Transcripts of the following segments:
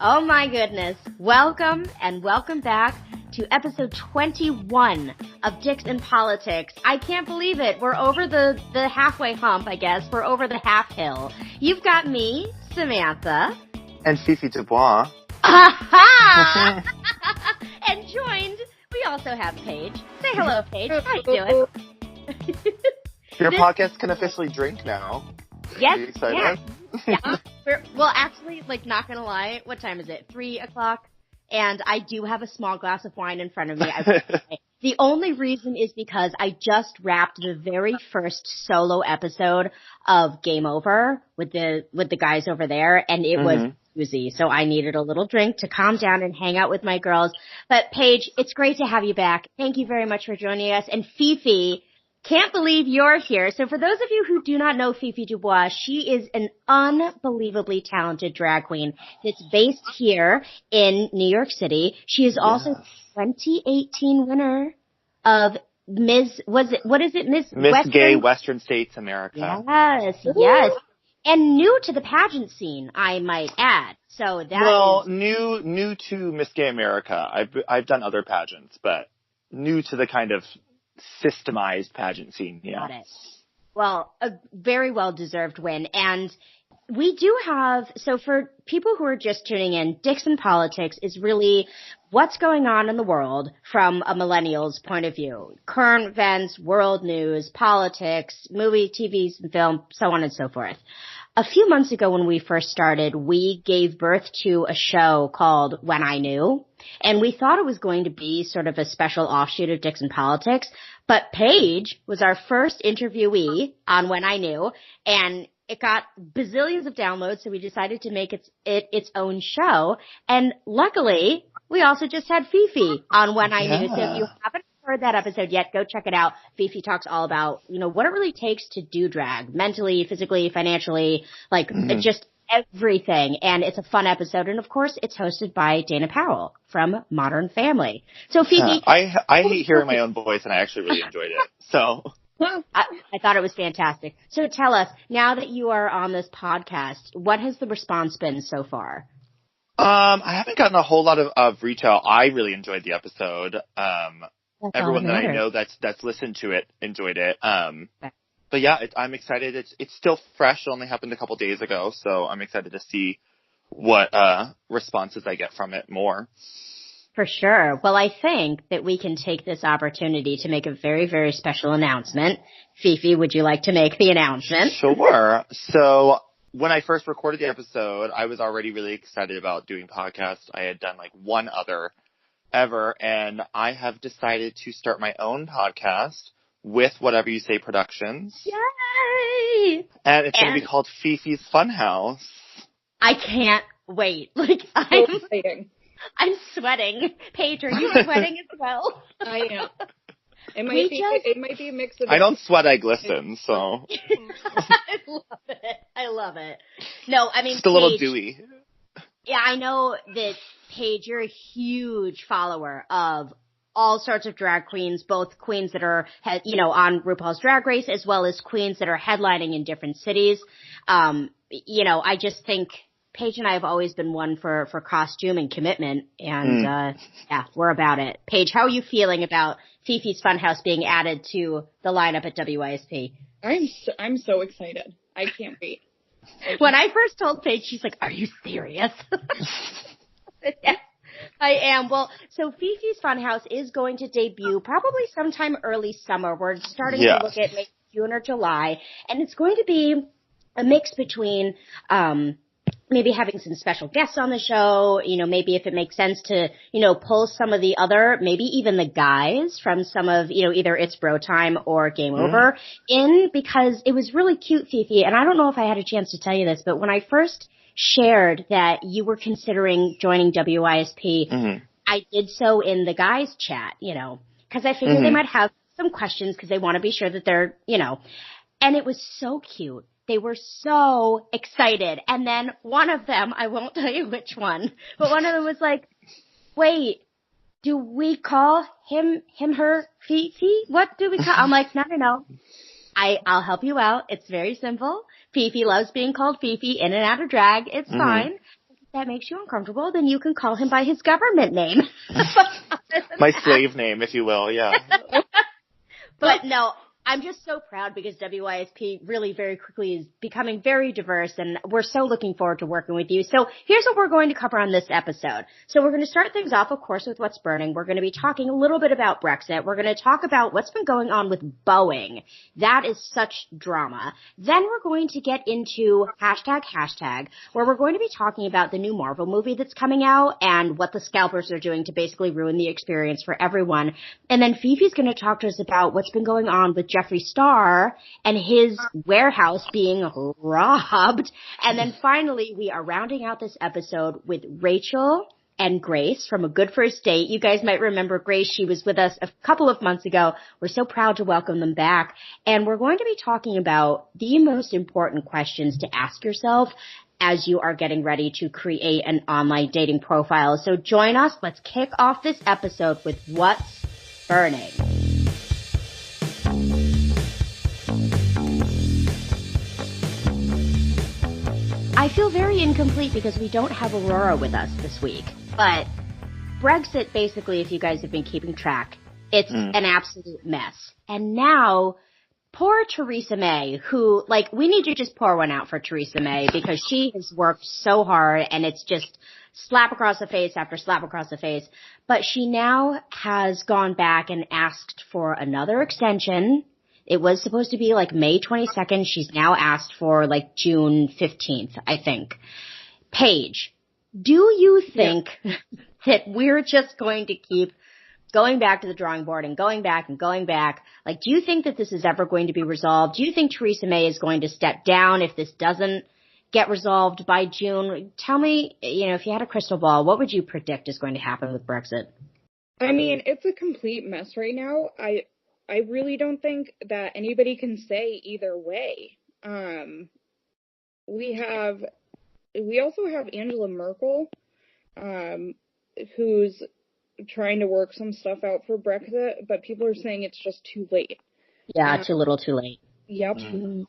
Oh my goodness. Welcome and welcome back to episode 21 of Dicks in Politics. I can't believe it. We're over the halfway hump, I guess. We're over the half hill. You've got me, Samantha. And FiFi DuBois. Aha! And joined, we also have Paige. Say hello, Paige. How you doing? Your podcast can officially drink now. Yes. Are you excited? Yeah. Well, actually, not gonna lie, what time is it? 3 o'clock? And I do have a small glass of wine in front of me. The only reason is because I just wrapped the very first solo episode of Game Over with the guys over there, and it was boozy. So I needed a little drink to calm down and hang out with my girls. But Paige, it's great to have you back. Thank you very much for joining us. And FiFi, can't believe you're here. So for those of you who do not know FiFi DuBois, she is an unbelievably talented drag queen that's based here in New York City. She is also 2018 winner of Miss Gay Western States America. Yes. And new to the pageant scene, I might add. So that new to Miss Gay America. I've done other pageants, but new to the kind of systemized pageant scene. Yeah. Got it. Well, a very well-deserved win. And we do have, so for people who are just tuning in, Dicks in Politics is really what's going on in the world from a millennial's point of view. Current events, world news, politics, movie, TV, film, so on and so forth. A few months ago when we first started, we gave birth to a show called When I Knew, and we thought it was going to be sort of a special offshoot of Dicks in Politics, but Paige was our first interviewee on When I Knew, and it got bazillions of downloads, so we decided to make it its own show, and luckily, we also just had FiFi on When I Knew, so if you haven't heard that episode yet, go check it out. FiFi talks all about, what it really takes to do drag, mentally, physically, financially, just everything. And it's a fun episode. And of course, it's hosted by Dana Powell from Modern Family. So FiFi. I hate hearing my own voice, and I actually really enjoyed it. So. I thought it was fantastic. So tell us, now that you are on this podcast, what has the response been so far? I haven't gotten a whole lot of retail. I really enjoyed the episode. Everyone that I know that's listened to it enjoyed it. But yeah, I'm excited. It's still fresh. It only happened a couple days ago, so I'm excited to see what responses I get from it more. For sure. Well, I think that we can take this opportunity to make a very, very special announcement. FiFi, would you like to make the announcement? Sure. So when I first recorded the episode, I was already really excited about doing podcasts. I had done one other ever, and I have decided to start my own podcast with Whatever You Say Productions. Yay! And it's going to be called FiFi's Funhouse. I can't wait. I'm sweating. Paige, are you sweating as well? I am. It might be a mix of. I don't sweat, I glisten, so. I love it. No, I mean, just a little dewy. Yeah, I know that, Paige, you're a huge follower of all sorts of drag queens, both queens that are, on RuPaul's Drag Race, as well as queens that are headlining in different cities. I just think Paige and I have always been one for costume and commitment, and we're about it. Paige, how are you feeling about FiFi's Funhouse being added to the lineup at WYSP? I'm so excited. I can't wait. When I first told Paige, she's like, "Are you serious?" Yes, I am. Well, so FiFi's Funhouse is going to debut probably sometime early summer. We're starting to look at maybe June or July, and it's going to be a mix between maybe having some special guests on the show, maybe if it makes sense to, pull some of the other, maybe even the guys from some of, either It's Bro Time or Game Over in, because it was really cute, FiFi. And I don't know if I had a chance to tell you this, but when I first shared that you were considering joining WYSP, I did so in the guys chat, because I figured they might have some questions because they want to be sure that they're, and it was so cute. They were so excited. And then one of them, I won't tell you which one, but one of them was like, wait, do we call him, her, FiFi? What do we call? I'm like, no. I'll help you out. It's very simple. FiFi loves being called FiFi in and out of drag. It's fine. that makes you uncomfortable, then you can call him by his government name. My slave name, if you will, yeah. But no, I'm just so proud because WYSP really very quickly is becoming very diverse, and we're so looking forward to working with you. So here's what we're going to cover on this episode. So we're going to start things off, of course, with what's burning. We're going to be talking a little bit about Brexit. We're going to talk about what's been going on with Boeing. That is such drama. Then we're going to get into hashtag, where we're going to be talking about the new Marvel movie that's coming out and what the scalpers are doing to basically ruin the experience for everyone. And then Fifi's going to talk to us about what's been going on with Jeffree Star and his warehouse being robbed. And then finally, we are rounding out this episode with Rachel and Grace from A Good First Date. You guys might remember Grace. She was with us a couple of months ago. We're so proud to welcome them back. And we're going to be talking about the most important questions to ask yourself as you are getting ready to create an online dating profile. So join us. Let's kick off this episode with What's Burning. I feel very incomplete because we don't have Aurora with us this week. But Brexit, basically, if you guys have been keeping track, it's an absolute mess. And now, poor Theresa May, who, we need to just pour one out for Theresa May because she has worked so hard and it's just slap across the face after slap across the face. But she now has gone back and asked for another extension. It was supposed to be May 22nd. She's now asked for June 15th, I think. Paige, do you think that we're just going to keep going back to the drawing board and going back and going back? Do you think that this is ever going to be resolved? Do you think Theresa May is going to step down if this doesn't get resolved by June? Tell me, if you had a crystal ball, what would you predict is going to happen with Brexit? I mean, it's a complete mess right now. I really don't think that anybody can say either way. We also have Angela Merkel, who's trying to work some stuff out for Brexit, but people are saying it's just too late. Yeah, too little, too late. Yep. Mm-hmm.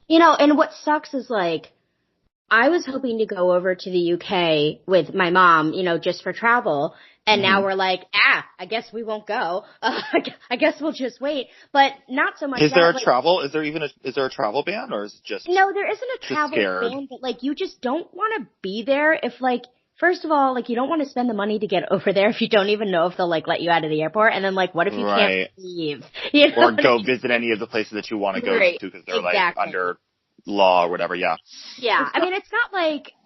And what sucks is I was hoping to go over to the UK with my mom, just for travel. And now we're I guess we won't go. I guess we'll just wait. But not so much. Is there a travel? Is there a travel ban, or is it just? No, there isn't a travel ban, but you just don't want to be there if first of all, you don't want to spend the money to get over there if you don't even know if they'll let you out of the airport. And then what if you can't leave? Or go visit any of the places that you want to go to because they're under law or whatever. Yeah. Yeah. I mean, it's not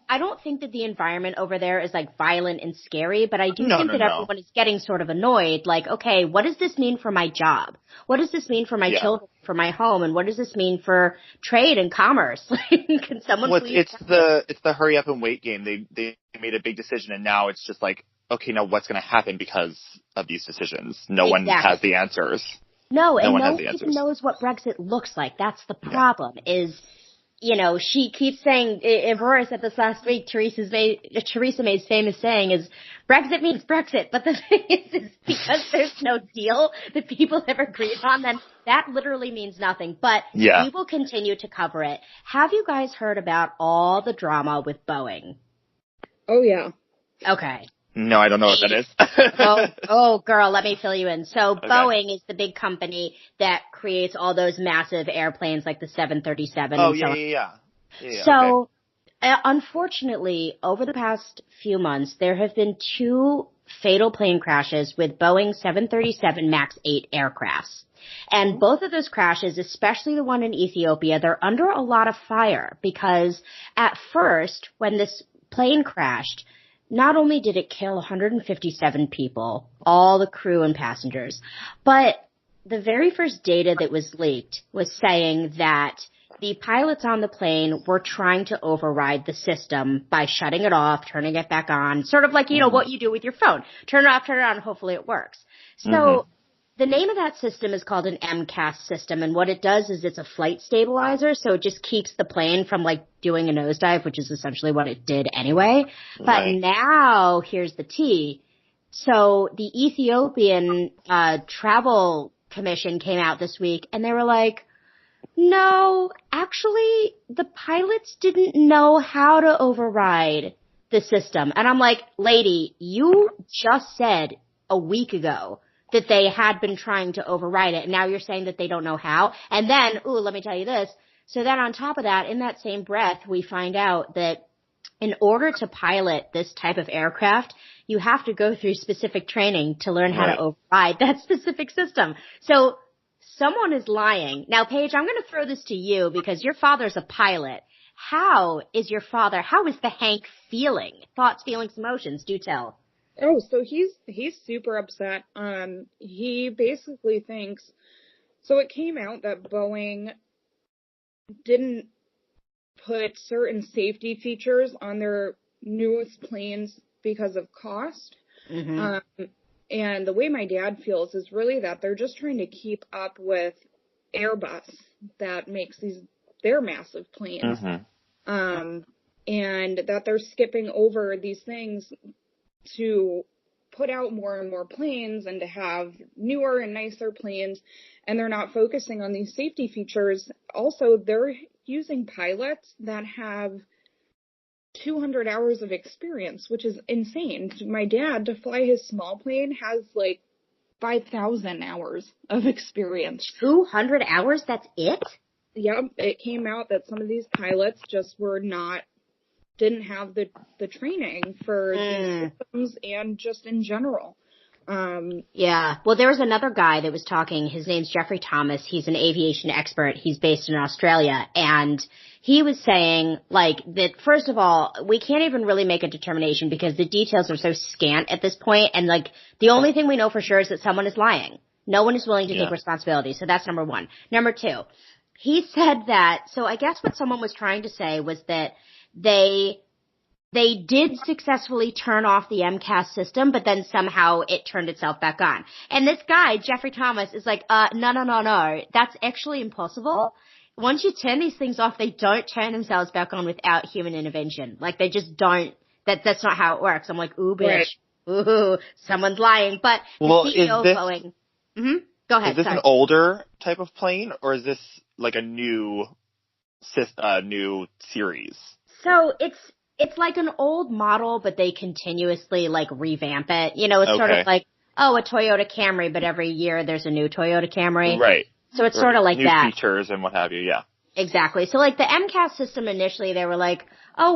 I don't think that the environment over there is violent and scary, but I do think that everyone is getting sort of annoyed. Okay, what does this mean for my job? What does this mean for my children, for my home? And what does this mean for trade and commerce? Can someone please? It's the hurry up and wait game. They made a big decision and now it's just okay, now what's going to happen because of these decisions? No one has the answers. No one even knows what Brexit looks like. That's the problem is, she keeps saying, Aurora said this last week, Theresa May's famous saying is, Brexit means Brexit. But the thing is because there's no deal that people have agreed on, then that literally means nothing. But we will continue to cover it. Have you guys heard about all the drama with Boeing? Oh, yeah. Okay. No, I don't know what that is. oh, girl, let me fill you in. So Boeing is the big company that creates all those massive airplanes like the 737. Oh, yeah. So, unfortunately, over the past few months, there have been 2 fatal plane crashes with Boeing 737 MAX 8 aircrafts. And both of those crashes, especially the one in Ethiopia, they're under a lot of fire because at first, when this plane crashed, not only did it kill 157 people, all the crew and passengers, but the very first data that was leaked was saying that the pilots on the plane were trying to override the system by shutting it off, turning it back on, sort of what you do with your phone. Turn it off, turn it on, hopefully it works. So the name of that system is called an MCAS system, and what it does is it's a flight stabilizer, so it just keeps the plane from doing a nosedive, which is essentially what it did anyway. But now, here's the tea. So the Ethiopian Travel Commission came out this week, and they were no, actually, the pilots didn't know how to override the system. And I'm like, lady, you just said a week ago that they had been trying to override it. And now you're saying that they don't know how. And then, let me tell you this. So then on top of that, in that same breath, we find out that in order to pilot this type of aircraft, you have to go through specific training to learn how to override that specific system. So someone is lying. Now, Paige, I'm going to throw this to you because your father's a pilot. How is the Hank feeling? Thoughts, feelings, emotions, do tell. Oh, so he's super upset. He basically thinks, so it came out that Boeing didn't put certain safety features on their newest planes because of cost. Mm-hmm. And the way my dad feels is really that they're just trying to keep up with Airbus that makes their massive planes. Mm-hmm. And that they're skipping over these things to put out more and more planes and to have newer and nicer planes, and they're not focusing on these safety features. Also, they're using pilots that have 200 hours of experience, which is insane. My dad, to fly his small plane, has like 5,000 hours of experience. 200 hours? That's it? Yep. It came out that some of these pilots just didn't have the training for these systems and just in general. Yeah. Well, there was another guy that was talking. His name's Jeffree Thomas. He's an aviation expert. He's based in Australia. And he was saying, like, that first of all, we can't even really make a determination because the details are so scant at this point. And, like, the only thing we know for sure is that someone is lying. No one is willing to take responsibility. So that's number one. Number two, he said that, so I guess what someone was trying to say was that they did successfully turn off the MCAS system, but then somehow it turned itself back on. And this guy, Jeffree Thomas, is like, no. That's actually impossible. Once you turn these things off, they don't turn themselves back on without human intervention. Like, they just don't. That's not how it works. I'm like, ooh, bitch. Right. Ooh, someone's lying. But the CEO of Boeing. Mm-hmm. Go ahead. Is this an older type of plane, or is this like a new series? So it's like an old model, but they continuously like revamp it. You know, it's sort of like, a Toyota Camry, but every year there's a new Toyota Camry. Right. So it's sort of like new that. New features and what have you, yeah. Exactly. So like the MCAS system initially, they were like,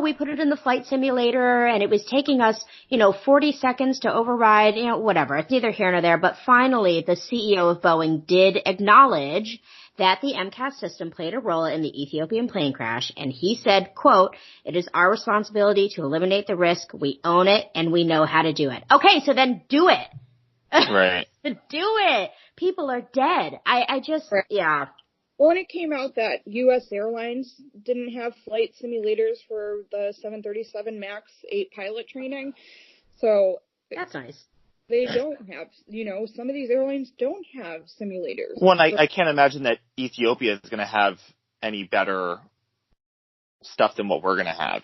we put it in the flight simulator and it was taking us, 40 seconds to override, whatever. It's neither here nor there. But finally, the CEO of Boeing did acknowledge that the MCAS system played a role in the Ethiopian plane crash. And he said, quote, "It is our responsibility to eliminate the risk. We own it and we know how to do it." Okay, so then do it. Right. Do it. People are dead. Yeah. Well, when it came out that U.S. Airlines didn't have flight simulators for the 737 MAX 8 pilot training, so that's nice. They don't have, some of these airlines don't have simulators. Well, I can't imagine that Ethiopia is going to have any better stuff than what we're going to have,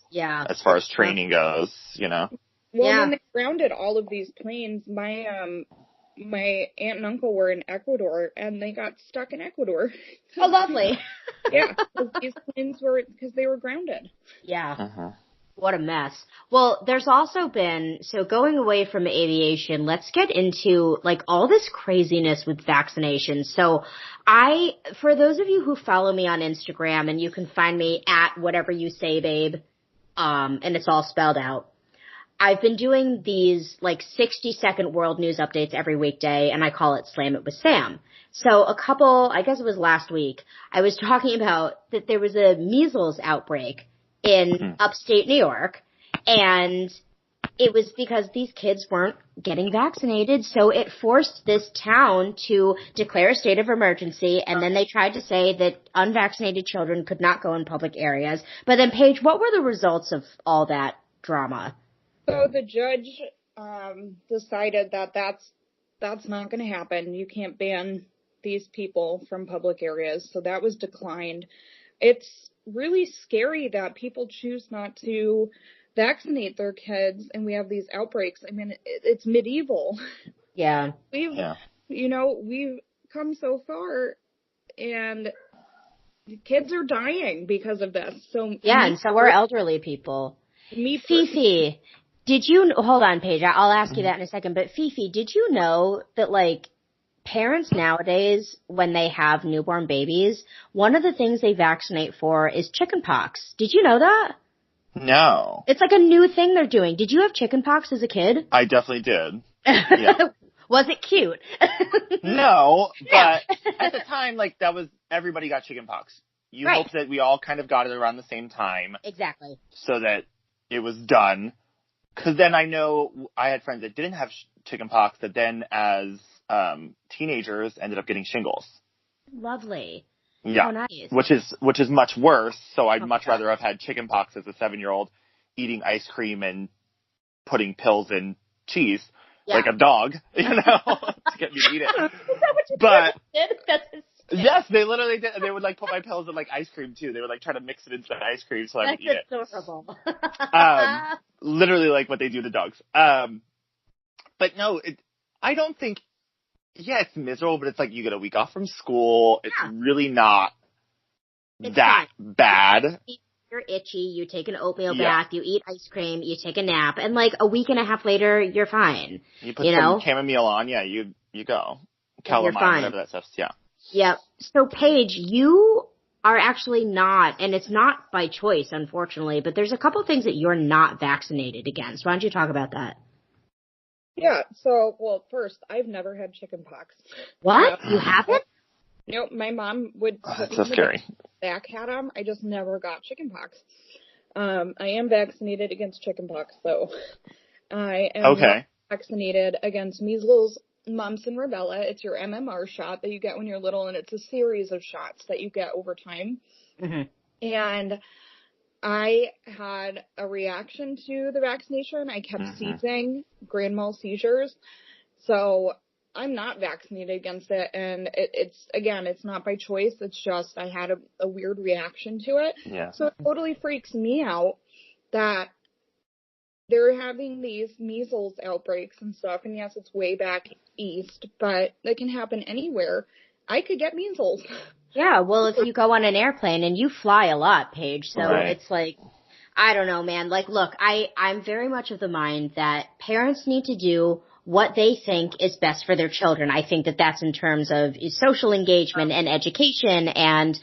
Yeah. as far as training goes, Well, when they grounded all of these planes, my aunt and uncle were in Ecuador, and they got stuck in Ecuador. Oh, lovely. Yeah, these planes because they were grounded. Yeah. Uh-huh. What a mess. Well, there's also been, so going away from aviation, let's get into like all this craziness with vaccinations. So for those of you who follow me on Instagram, and you can find me at whatever you say, babe, and it's all spelled out. I've been doing these like 60-second world news updates every weekday, and I call it Slam It with Sam. So I guess it was last week, I was talking about that there was a measles outbreak in upstate New York, and it was because these kids weren't getting vaccinated, so it forced this town to declare a state of emergency, and then they tried to say that unvaccinated children could not go in public areas. But then, Paige, what were the results of all that drama? So the judge decided that that's not going to happen. You can't ban these people from public areas, so that was declined. It's really scary that people choose not to vaccinate their kids, and we have these outbreaks. I mean, it's medieval. Yeah. We've come so far, and kids are dying because of this. So yeah, and so are elderly people. FiFi, hold on, Paige, I'll ask you that in a second, but FiFi, did you know that, like, parents nowadays, when they have newborn babies, one of the things they vaccinate for is chickenpox? Did you know that? No. It's like a new thing they're doing. Did you have chickenpox as a kid? I definitely did. Yeah. Was it cute? No, but at the time, like, everybody got chickenpox. You hope that we all kind of got it around the same time. Exactly. So that it was done. Because then I know I had friends that didn't have chickenpox that then as teenagers ended up getting shingles. Lovely. Yeah. Oh, nice. Which is much worse. So I'd much rather have had chickenpox as a 7-year-old eating ice cream and putting pills in cheese like a dog, you know, to get me to eat it. Is that what you did? That's yes, they literally did. They would like put my pills in like ice cream too. They would like try to mix it into the ice cream so I would eat it. That's adorable. Literally like what they do to dogs. But no, I don't think. Yeah, it's miserable, but it's like you get a week off from school. It's really not that bad. You're itchy. You take an oatmeal bath. You eat ice cream. You take a nap, and like a week and a half later, you're fine. You put some chamomile on. Yeah, you go. Calamine, whatever that stuff's. Yeah. Yep. So Paige, you are actually not, and it's not by choice, unfortunately, but there's a couple things that you're not vaccinated against. Why don't you talk about that? Yeah, so, well, first, I've never had chickenpox. What? You haven't? Nope, my mom would that's so scary. Back had them. I just never got chickenpox. I am vaccinated against chickenpox, though. I am not vaccinated against measles, mumps, and rubella. It's your MMR shot that you get when you're little, and it's a series of shots that you get over time. Mm-hmm. And I had a reaction to the vaccination. I kept seizing, grand mal seizures. So I'm not vaccinated against it. And it's not by choice. It's just I had a weird reaction to it. Yeah. So it totally freaks me out that they're having these measles outbreaks and stuff. And yes, it's way back east, but it can happen anywhere. I could get measles. Yeah, well, if you go on an airplane, and you fly a lot, Paige, so it's like, I don't know, man. Like, look, I'm very much of the mind that parents need to do what they think is best for their children. I think that that's in terms of social engagement and education and,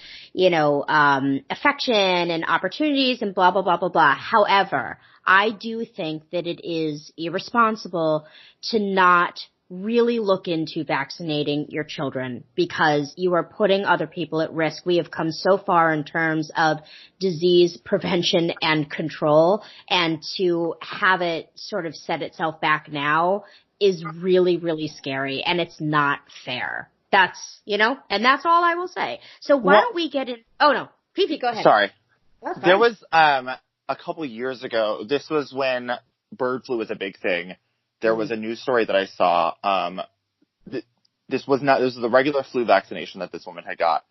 affection and opportunities and blah, blah, blah, blah, blah. However, I do think that it is irresponsible to not really look into vaccinating your children because you are putting other people at risk. We have come so far in terms of disease prevention and control, and to have it sort of set itself back now is really, really scary, and it's not fair. That's, and that's all I will say. So why don't we get in? Oh no, FiFi, go ahead. Sorry. There was, a couple years ago, this was when bird flu was a big thing. There was a news story that I saw. This was the regular flu vaccination that this woman had got.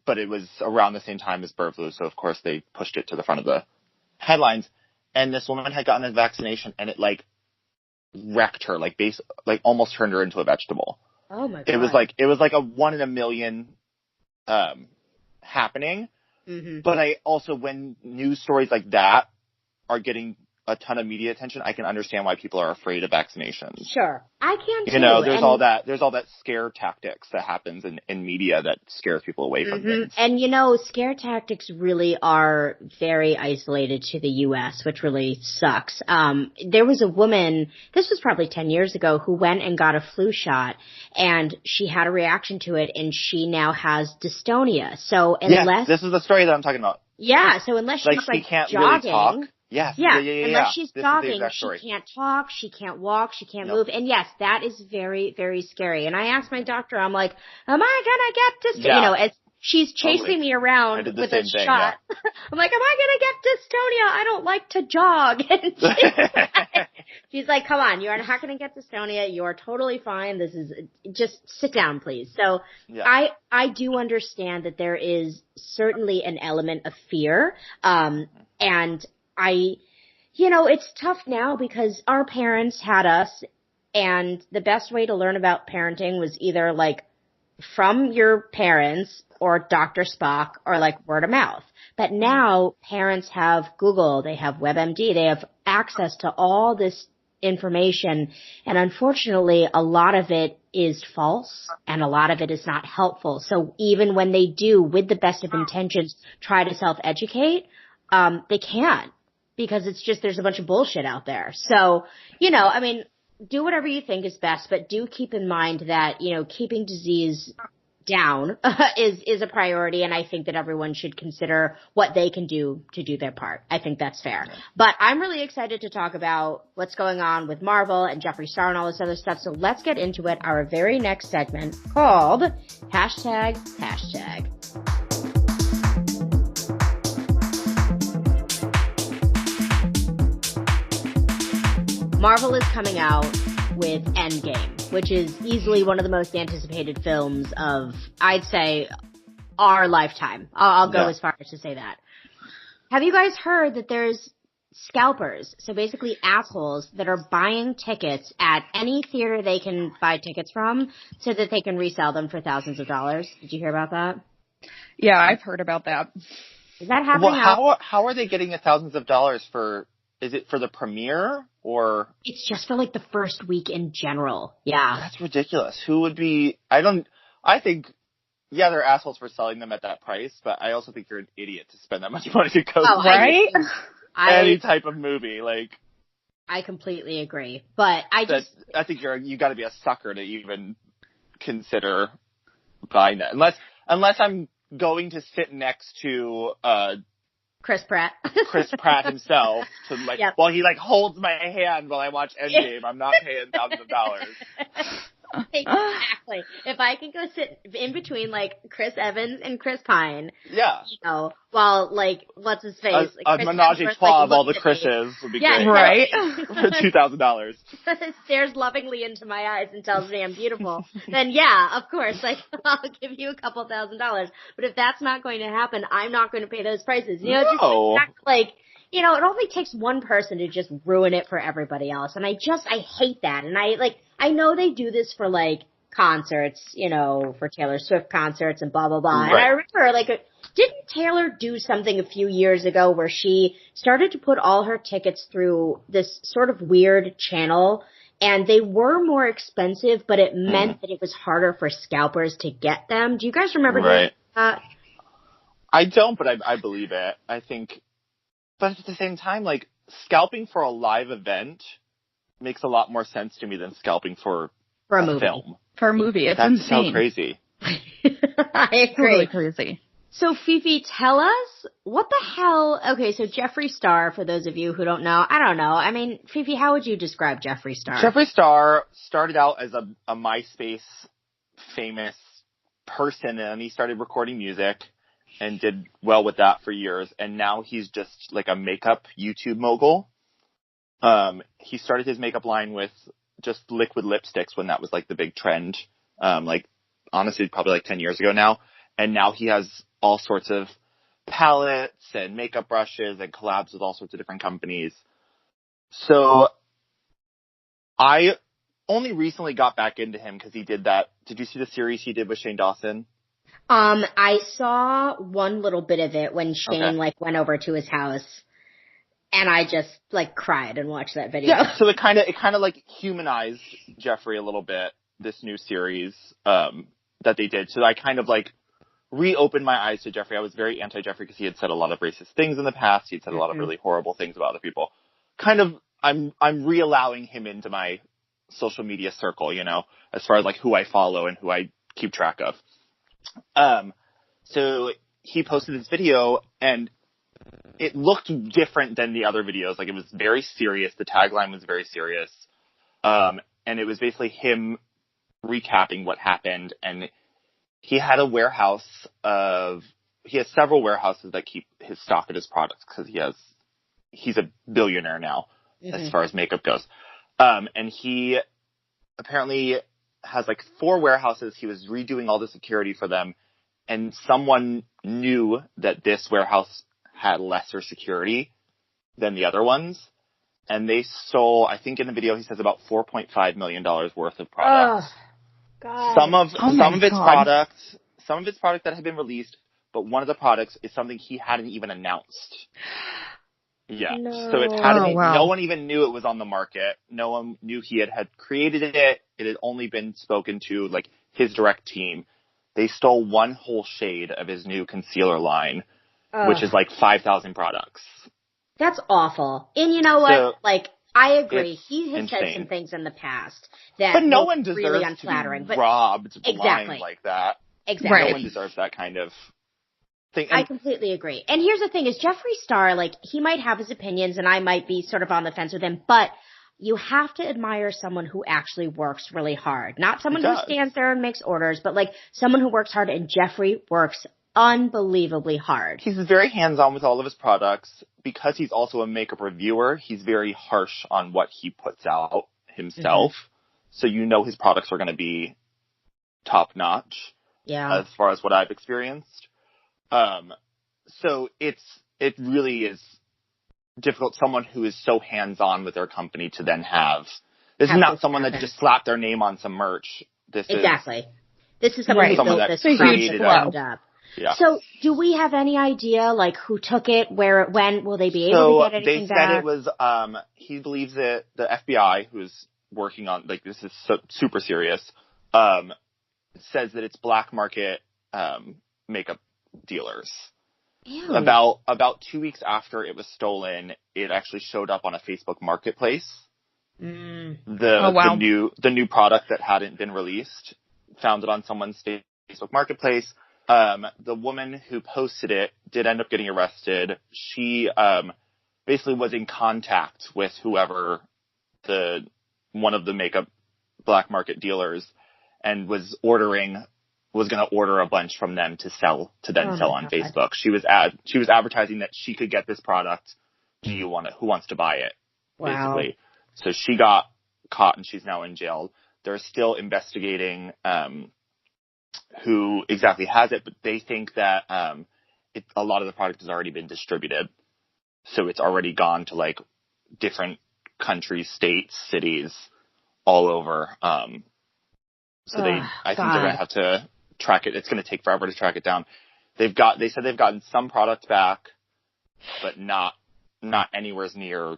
But it was around the same time as bird flu. So of course they pushed it to the front of the headlines. And this woman had gotten a vaccination and it like wrecked her, like almost turned her into a vegetable. Oh my God. It was like a 1 in a million, happening. Mm-hmm. But I also, when news stories like that are getting a ton of media attention, I can understand why people are afraid of vaccinations. Sure. I can too. There's all that scare tactics that happens in media that scares people away from things. And scare tactics really are very isolated to the US, which really sucks. There was a woman, this was probably 10 years ago, who went and got a flu shot and she had a reaction to it and she now has dystonia. So unless this is the story that I'm talking about. Yeah, so unless she's she can't jogging, really talk. Yes. Yeah. Unless she's jogging, she can't talk, she can't walk, she can't move. And yes, that is very, very scary. And I asked my doctor, I'm like, am I gonna get dystonia? As she's chasing me around with a shot. Yeah. I'm like, am I gonna get dystonia? I don't like to jog. And she's like, come on, you're not gonna get dystonia. You're totally fine. This is, just sit down, please. So I do understand that there is certainly an element of fear. And it's tough now because our parents had us, and the best way to learn about parenting was either like from your parents or Dr. Spock or like word of mouth. But now parents have Google, they have WebMD, they have access to all this information. And unfortunately, a lot of it is false and a lot of it is not helpful. So even when they do, with the best of intentions, try to self-educate, they can't because it's just there's a bunch of bullshit out there. So, I mean, do whatever you think is best, but do keep in mind that, keeping disease down is a priority, and I think that everyone should consider what they can do to do their part. I think that's fair. But I'm really excited to talk about what's going on with Marvel and Jeffree Star and all this other stuff, so let's get into it. Our very next segment called Hashtag. Marvel is coming out with Endgame, which is easily one of the most anticipated films of, I'd say, our lifetime. I'll go as far as to say that. Have you guys heard that there's scalpers, so basically assholes that are buying tickets at any theater they can buy tickets from so that they can resell them for thousands of dollars? Did you hear about that? Yeah, I've heard about that. Is that happening? Well, how are they getting thousands of dollars for? Is it for the premiere or? It's just for like the first week in general. Yeah. That's ridiculous. Who would be? I think, yeah, they're assholes for selling them at that price, but I also think you're an idiot to spend that much money to go see right? any type of movie. Like, I completely agree, but I think you got to be a sucker to even consider buying that, unless I'm going to sit next to Chris Pratt himself while he holds my hand while I watch Endgame. I'm not paying thousands of dollars. Exactly. If I can go sit in between Chris Evans and Chris Pine, while what's his face? A menage a trois of all the Chris's would be great. Right? For $2,000. Stares lovingly into my eyes and tells me I'm beautiful. Then yeah, of course, I'll give you a couple $1,000s. But if that's not going to happen, I'm not going to pay those prices. No. It only takes one person to just ruin it for everybody else. And I hate that. And I know they do this for concerts, for Taylor Swift concerts and blah, blah, blah. Right. And I remember didn't Taylor do something a few years ago where she started to put all her tickets through this sort of weird channel and they were more expensive, but it meant that it was harder for scalpers to get them. Do you guys remember that? I don't, but I believe it. I think. But at the same time, scalping for a live event makes a lot more sense to me than scalping for a movie. Film. For a movie, it's That's insane. So crazy. I agree. Totally crazy. So, Fifi, tell us, what the hell, okay, so Jeffree Star, for those of you who don't know, I don't know, I mean, Fifi, how would you describe Jeffree Star? Jeffree Star started out as a MySpace famous person, and he started recording music and did well with that for years, and now he's just a makeup YouTube mogul. He started his makeup line with just liquid lipsticks when that was the big trend, honestly probably 10 years ago now, and now he has all sorts of palettes and makeup brushes and collabs with all sorts of different companies. So I only recently got back into him because he did that. Did you see the series he did with Shane Dawson? I saw one little bit of it when Shane went over to his house, and I just cried and watched that video. Yeah, so it kind of humanized Jeffree a little bit, this new series that they did. So I kind of reopened my eyes to Jeffree. I was very anti-Jeffree because he had said a lot of racist things in the past. He had said a lot of really horrible things about other people. I'm re-allowing him into my social media circle, as far as who I follow and who I keep track of. So he posted this video and it looked different than the other videos. It was very serious. The tagline was very serious. And it was basically him recapping what happened. And he had he has several warehouses that keep his stock of his products because he's a billionaire now as far as makeup goes. And he apparently has 4 warehouses. He was redoing all the security for them, and someone knew that this warehouse had lesser security than the other ones, and they stole, I think in the video he says about $4.5 million worth of products. God. Some of its products that have been released, but one of the products is something he hadn't even announced. Yeah. No. So it hadn't. No one even knew it was on the market. No one knew he had created it. It had only been spoken to like his direct team. They stole one whole shade of his new concealer line, which is like 5,000 products. That's awful. And you know what? Like, I agree. He has said some things in the past that but no one deserves really unflattering. To be robbed blind like that. Exactly. No one deserves that kind of thing. I completely agree. And here's the thing is Jeffree Star, like, he might have his opinions and I might be sort of on the fence with him, but you have to admire someone who actually works really hard. Not someone who stands there and makes orders, but like someone who works hard, and Jeffree works unbelievably hard. He's very hands-on with all of his products. Because he's also a makeup reviewer, he's very harsh on what he puts out himself. Mm-hmm. So you know his products are going to be top-notch. Yeah. As far as what I've experienced. So it really is difficult, someone who is so hands-on with their company to then have. This is not someone that just slapped their name on some merch. This is someone who built this from the ground up. Yeah. So, do we have any idea, like, who took it, where it went? Will they be able to get anything back? They said it was, he believes that the FBI, who's working on, like, this is super serious, says that it's black market makeup dealers. Ew. About 2 weeks after it was stolen, it actually showed up on a Facebook marketplace. The new product that hadn't been released, found it on someone's Facebook marketplace. The woman who posted it did end up getting arrested. She basically was in contact with whoever one of the makeup black market dealers, and was going to order a bunch from them to sell on Facebook. She was advertising that she could get this product. Do you want it? Who wants to buy it? Wow. Basically. So she got caught and she's now in jail. They're still investigating who exactly has it, but they think that a lot of the product has already been distributed. So it's already gone to like different countries, states, cities, all over. I think they're going to have to track it. It's going to take forever to track it down. They said they've gotten some product back, but not anywhere near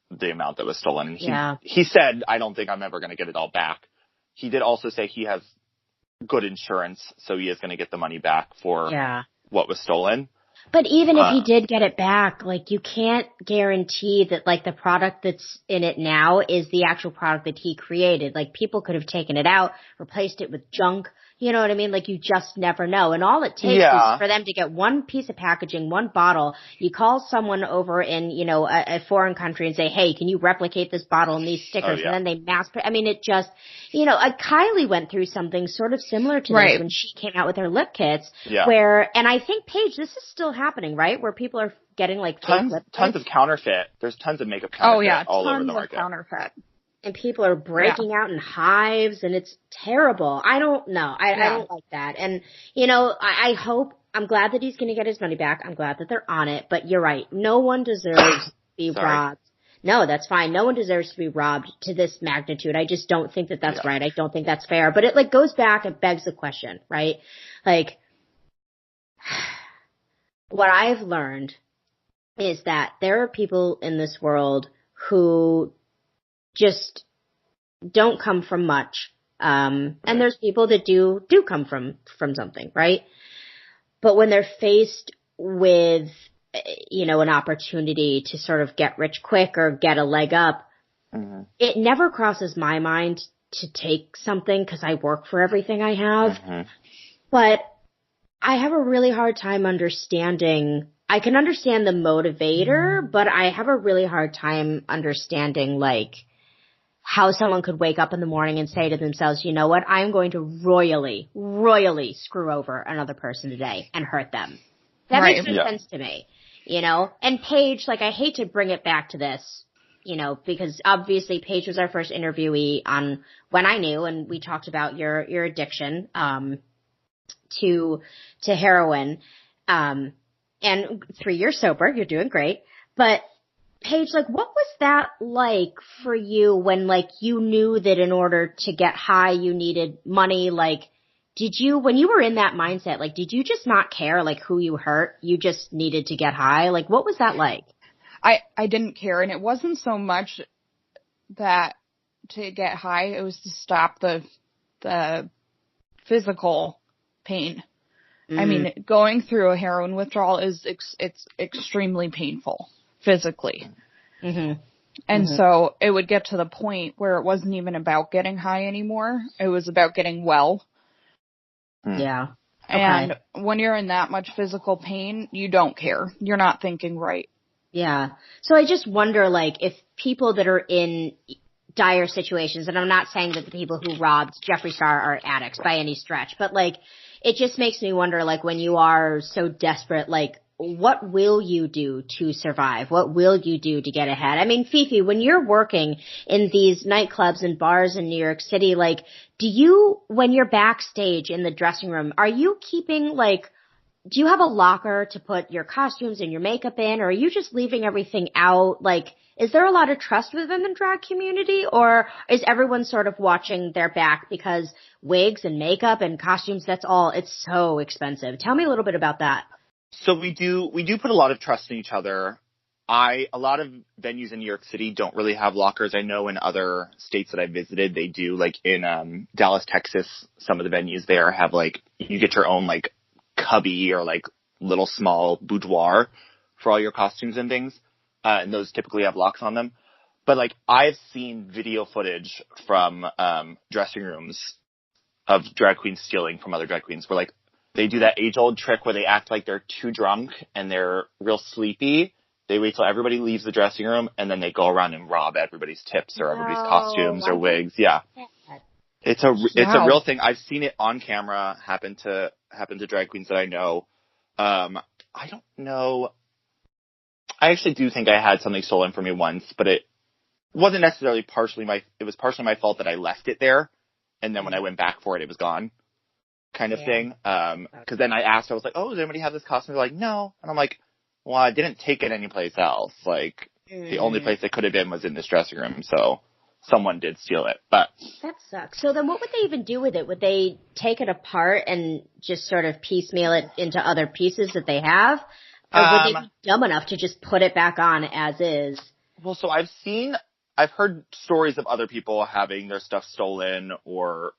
the amount that was stolen. And he said, I don't think I'm ever going to get it all back. He did also say he has good insurance, so he is going to get the money back for what was stolen. But even if he did get it back, like, you can't guarantee that, like, the product that's in it now is the actual product that he created. Like, people could have taken it out, replaced it with junk. You know what I mean? Like, you just never know. And all it takes is for them to get one piece of packaging, one bottle. You call someone over in, you know, a foreign country and say, hey, can you replicate this bottle and these stickers? And then they it just, you know, Kylie went through something sort of similar to this when she came out with her lip kits. Yeah. And I think, Paige, this is still happening, right? Where people are getting, like, tons of counterfeit. There's tons of makeup counterfeit all over the market. Counterfeit. And people are breaking out in hives, and it's terrible. I don't know. I don't like that. And, you know, I'm glad that he's going to get his money back. I'm glad that they're on it. But you're right. No one deserves to be robbed. No, that's fine. No one deserves to be robbed to this magnitude. I just don't think that that's right. I don't think that's fair. But it, like, goes back and begs the question, right? Like, what I've learned is that there are people in this world who just don't come from much. And there's people that do come from something, right? But when they're faced with, you know, an opportunity to sort of get rich quick or get a leg up, it never crosses my mind to take something because I work for everything I have. But I have a really hard time understanding. I can understand the motivator, but I have a really hard time understanding, like, how someone could wake up in the morning and say to themselves, you know what, I'm going to royally screw over another person today and hurt them. That makes no sense to me, you know? And Paige, like, I hate to bring it back to this, you know, because obviously Paige was our first interviewee on When I Knew, and we talked about your addiction to heroin. And 3 years sober, you're doing great. But Paige, like, what was that like for you when, like, you knew that in order to get high, you needed money? Like, when you were in that mindset, like, did you just not care, like, who you hurt? You just needed to get high? Like, what was that like? I didn't care, and it wasn't so much that to get high, it was to stop the physical pain. I mean, going through a heroin withdrawal it's extremely painful physically. And so it would get to the point where it wasn't even about getting high anymore. It was about getting well. Yeah. Okay. And when you're in that much physical pain, you don't care. You're not thinking right. Yeah. So I just wonder, like, if people that are in dire situations, and I'm not saying that the people who robbed Jeffree Star are addicts by any stretch, but, like, it just makes me wonder, like, when you are so desperate, like, what will you do to survive? What will you do to get ahead? I mean, FiFi, when you're working in these nightclubs and bars in New York City, like, when you're backstage in the dressing room, are you keeping, like, do you have a locker to put your costumes and your makeup in, or are you just leaving everything out? Like, is there a lot of trust within the drag community, or is everyone sort of watching their back because wigs and makeup and costumes, it's so expensive? Tell me a little bit about that. So we do put a lot of trust in each other. A lot of venues in New York City don't really have lockers. I know in other states that I visited, they do. Like in Dallas, Texas, some of the venues there have, like, you get your own, like, cubby or, like, little small boudoir for all your costumes and things. And those typically have locks on them. But, like, I've seen video footage from dressing rooms of drag queens stealing from other drag queens where, like, they do that age-old trick where they act like they're too drunk and they're real sleepy. They wait till everybody leaves the dressing room, and then they go around and rob everybody's tips or everybody's costumes or wigs. Yeah. It's a real thing. I've seen it on camera happen to drag queens that I know. I don't know. I actually do think I had something stolen from me once, but it wasn't necessarily it was partially my fault that I left it there. And then when I went back for it, it was gone. Kind of thing. Cause then I asked, I was like, oh, does anybody have this costume? They're like, no. And I'm like, well, I didn't take it anyplace else. Like, the only place it could have been was in this dressing room. So someone did steal it, but. That sucks. So then what would they even do with it? Would they take it apart and just sort of piecemeal it into other pieces that they have? Or would they be dumb enough to just put it back on as is? Well, so I've heard stories of other people having their stuff stolen or,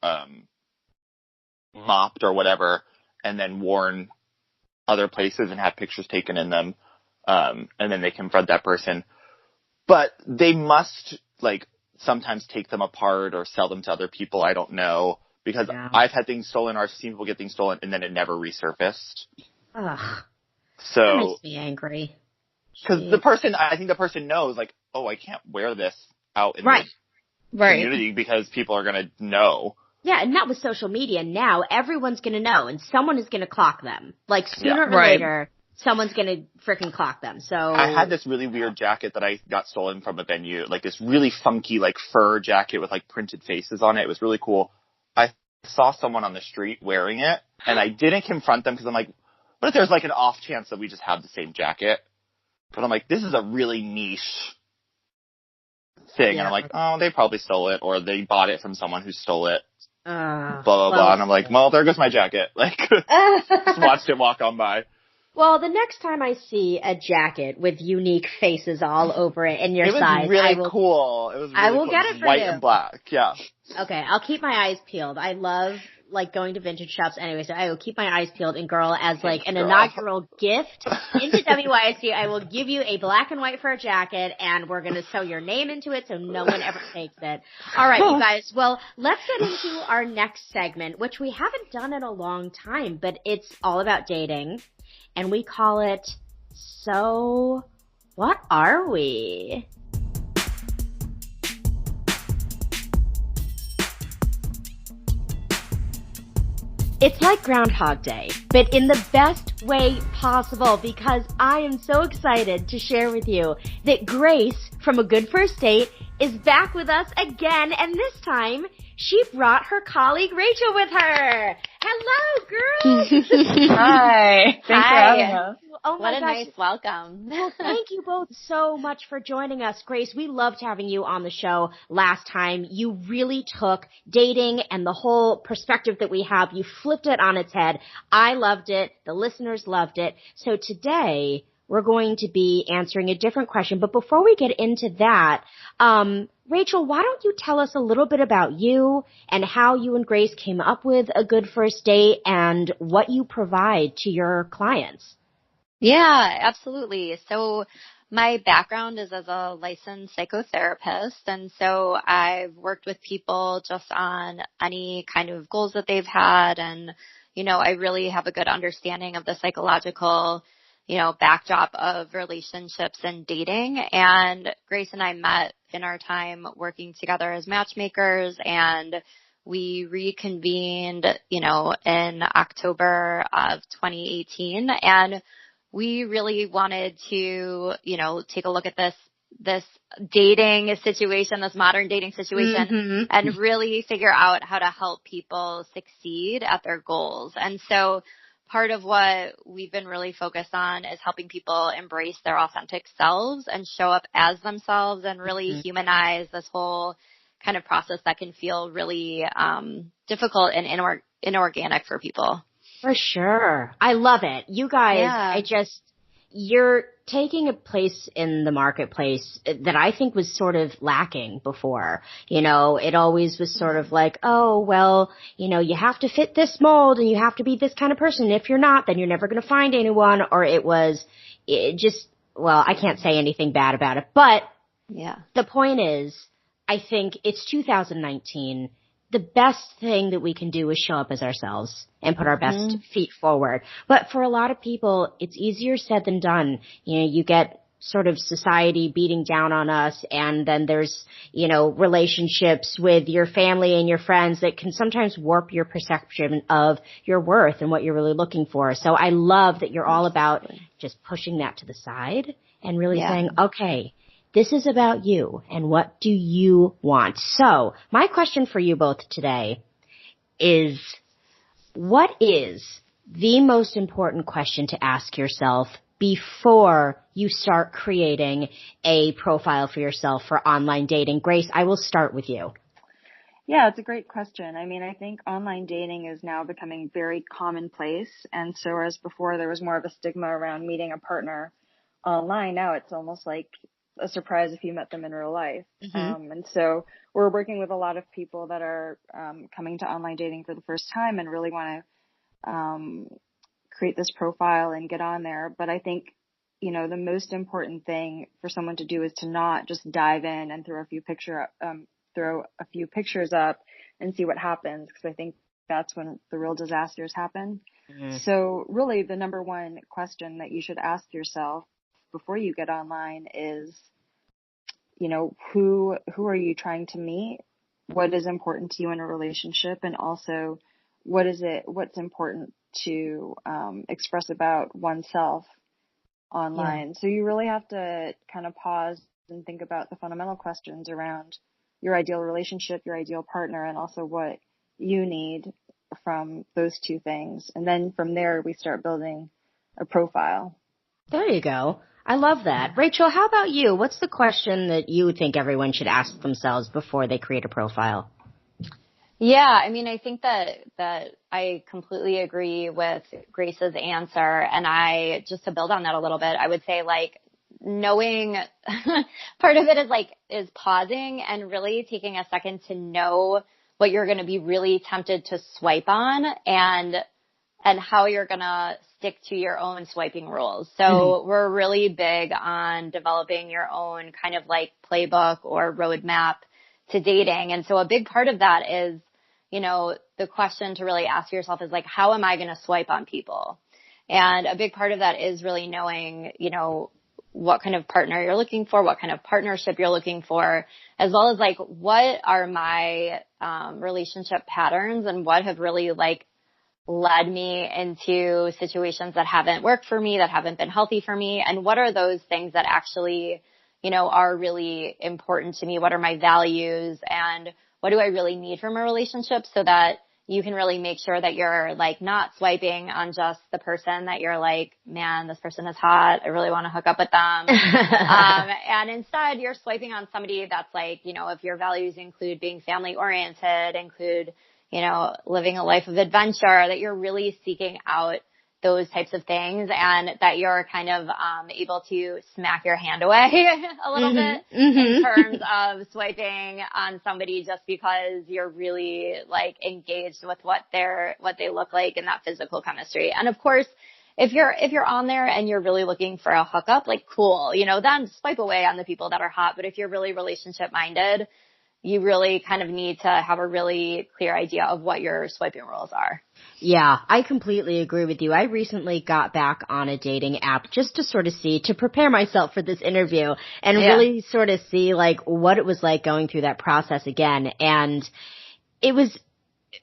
mopped or whatever, and then worn other places and have pictures taken in them, and then they confront that person. But they must, like, sometimes take them apart or sell them to other people. I don't know, because I've had things stolen, or I've seen people get things stolen, and then it never resurfaced. Ugh. So that makes me angry. Because I think the person knows, like, oh, I can't wear this out in the community because people are going to know. Yeah, and not with social media. Now everyone's going to know, and someone is going to clock them. Like, sooner or later, someone's going to freaking clock them. So I had this really weird jacket that I got stolen from a venue, like this really funky, like, fur jacket with, like, printed faces on it. It was really cool. I saw someone on the street wearing it, and I didn't confront them because I'm like, what if there's, like, an off chance that we just have the same jacket? But I'm like, this is a really niche thing. And I'm like, oh, they probably stole it, or they bought it from someone who stole it. Blah, blah, blah. And I'm like, well, there goes my jacket. Like, just watched it walk on by. Well, the next time I see a jacket with unique faces all over it and your size, it was really cool. It was really I will cool. get it for white you. And black. Yeah. Okay, I'll keep my eyes peeled. I love, like, going to vintage shops anyway, so I will keep my eyes peeled. And girl, as, like, an inaugural gift into WYSC, I will give you a black and white fur jacket, and we're going to sew your name into it so no one ever takes it. All right, you guys. Well, let's get into our next segment, which we haven't done in a long time, but it's all about dating, and we call it So What Are We? It's like Groundhog Day, but in the best way possible, because I am so excited to share with you that Grace from A Good First Date is back with us again, and this time she brought her colleague Rachel with her. Hello, girls. Hi. Thanks for having us. Oh my gosh. What a nice welcome. Well, thank you both so much for joining us. Grace, we loved having you on the show last time. You really took dating and the whole perspective that we have, you flipped it on its head. I loved it. The listeners loved it. So today, we're going to be answering a different question. But before we get into that, Rachel, why don't you tell us a little bit about you and how you and Grace came up with a good first date and what you provide to your clients? Yeah, absolutely. So my background is as a licensed psychotherapist, and so I've worked with people just on any kind of goals that they've had, and, I really have a good understanding of the psychological, backdrop of relationships and dating. And Grace and I met in our time working together as matchmakers, and we reconvened, in October of 2018, and we really wanted to, take a look at this dating situation, this modern dating situation, and really figure out how to help people succeed at their goals. And so part of what we've been really focused on is helping people embrace their authentic selves and show up as themselves and really humanize this whole kind of process that can feel really difficult and inorganic for people. For sure. I love it. You guys, you're taking a place in the marketplace that I think was sort of lacking before. It always was sort of like, oh, well, you have to fit this mold and you have to be this kind of person. If you're not, then you're never going to find anyone. Or I can't say anything bad about it. But the point is, I think it's 2019. The best thing that we can do is show up as ourselves and put our best feet forward. But for a lot of people, it's easier said than done. You get sort of society beating down on us, and then there's, relationships with your family and your friends that can sometimes warp your perception of your worth and what you're really looking for. So I love that you're all about just pushing that to the side and really saying, okay, this is about you, and what do you want? So my question for you both today is, what is the most important question to ask yourself before you start creating a profile for yourself for online dating? Grace, I will start with you. Yeah, it's a great question. I mean, I think online dating is now becoming very commonplace. And so whereas before there was more of a stigma around meeting a partner online, now it's almost like a surprise if you met them in real life. And so we're working with a lot of people that are coming to online dating for the first time and really want to create this profile and get on there. But I think, the most important thing for someone to do is to not just dive in and throw a few pictures up and see what happens, because I think that's when the real disasters happen. So really the number one question that you should ask yourself before you get online is, who are you trying to meet? What is important to you in a relationship? And also, what's important to express about oneself online? So you really have to kind of pause and think about the fundamental questions around your ideal relationship, your ideal partner, and also what you need from those two things. And then from there, we start building a profile. There you go. I love that. Rachel, how about you? What's the question that you think everyone should ask themselves before they create a profile? Yeah, I mean, I think that I completely agree with Grace's answer. And just to build on that a little bit, I would say knowing part of it is pausing and really taking a second to know what you're going to be really tempted to swipe on and how you're going to stick to your own swiping rules. So we're really big on developing your own kind of playbook or roadmap to dating. And so a big part of that is, the question to really ask yourself is how am I going to swipe on people? And a big part of that is really knowing, what kind of partner you're looking for, what kind of partnership you're looking for, as well as what are my relationship patterns and what have really led me into situations that haven't worked for me, that haven't been healthy for me, and what are those things that actually, are really important to me? What are my values, and what do I really need from a relationship so that, you can really make sure that you're like not swiping on just the person that you're like, man, this person is hot. I really want to hook up with them. And instead you're swiping on somebody that's like, you know, if your values include being family oriented, include, you know, living a life of adventure, that you're really seeking out those types of things, and that you're kind of able to smack your hand away a little bit in terms of swiping on somebody just because you're really like engaged with what they look like in that physical chemistry. And of course, if you're on there and you're really looking for a hookup, like cool, you know, then swipe away on the people that are hot. But if you're really relationship minded, you really kind of need to have a really clear idea of what your swiping rules are. Yeah, I completely agree with you. I recently got back on a dating app just to sort of to prepare myself for this interview and really sort of see like what it was like going through that process again. And it was